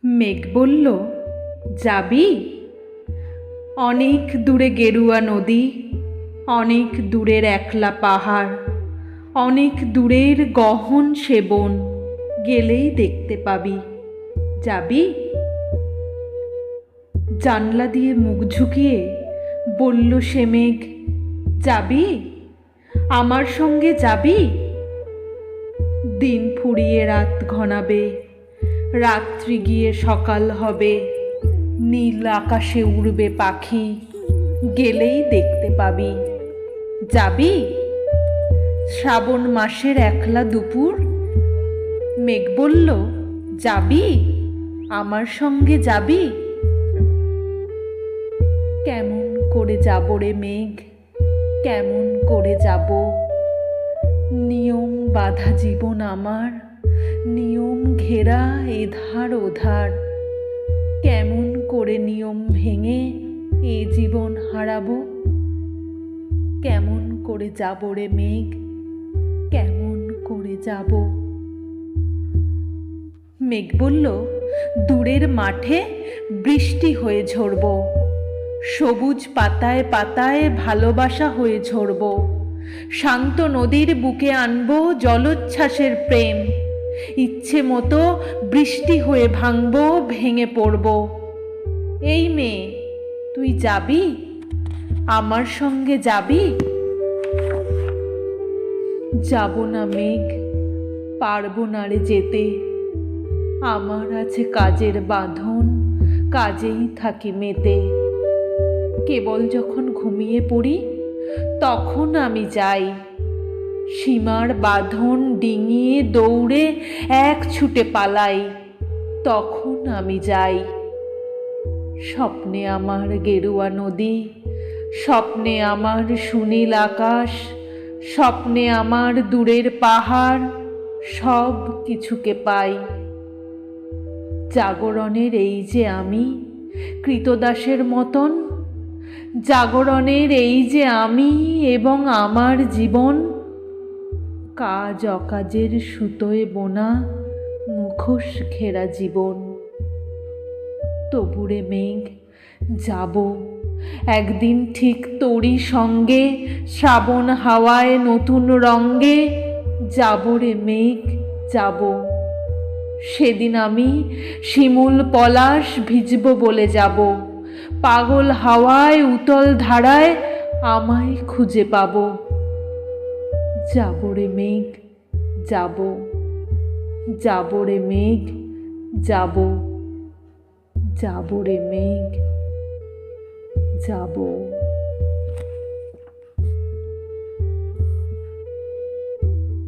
মেঘ বলল, যাবি? অনেক দূরে গেরুয়া নদী, অনেক দূরের একলা পাহাড়, অনেক দূরের গহন সেবন, গেলেই দেখতে পাবি। যাবি? জানলা দিয়ে মুখ ঝুঁকিয়ে বলল সে মেঘ, যাবি? আমার সঙ্গে যাবি? দিন ফুরিয়ে রাত ঘনাবে, রাত্রি গিয়ে সকাল হবে, নীল আকাশে উড়বে পাখি, গেলেই দেখতে পাবি। যাবি? শ্রাবণ মাসের একলা দুপুর। মেঘ বলল, যাবি? আমার সঙ্গে যাবি? কেমন করে যাব রে মেঘ, কেমন করে যাব? নিয়ম বাঁধা জীবন আমার, নিয়ম ঘেরা এধার ওধার। কেমন করে নিয়ম ভেঙে এ জীবন হারাবো? কেমন করে যাব রে মেঘ, কেমন করে যাব? মেঘ বলল, দূরের মাঠে বৃষ্টি হয়ে ঝরব, সবুজ পাতায় পাতায় ভালোবাসা হয়ে ঝরব, শান্ত নদীর বুকে আনবো জলোচ্ছ্বাসের প্রেম, ইচ্ছে মতো বৃষ্টি হয়ে ভাঙবো, ভেঙে পড়ব। এই মেয়ে, তুই যাবি? আমার সঙ্গে যাবি? যাব না মেঘ, পারবো না রে যেতে। আমার আছে কাজের বাঁধন, কাজেই থাকি মেতে। কেবল যখন ঘুমিয়ে পড়ি তখন আমি যাই, সীমার বাঁধন ডিঙিয়ে দৌড়ে এক ছুটে পালাই, তখন আমি যাই। স্বপ্নে আমার গেরুয়া নদী, স্বপ্নে আমার সুনীল আকাশ, স্বপ্নে আমার দূরের পাহাড়, সব কিছুকে পাই। জাগরণের এই যে আমি কৃতদাসের মতন, জাগরণের এই যে আমি এবং আমার জীবন, কাজ অকাজের সুতোয় বোনা মুখোশ ঘেরা জীবন। তবুরে মেঘ, যাব একদিন ঠিক তোরই সঙ্গে, শ্রাবণ হাওয়ায় নতুন রঙ্গে। যাব রে মেঘ, যাব। সেদিন আমি শিমুল পলাশ ভিজব বলে যাব, পাগল হাওয়ায় উতল ধারায় আমায় খুঁজে পাব। যাব রে মেঘ, যাব, যাব রে মেঘ, যাব, যাব রে মেঘ, যাব।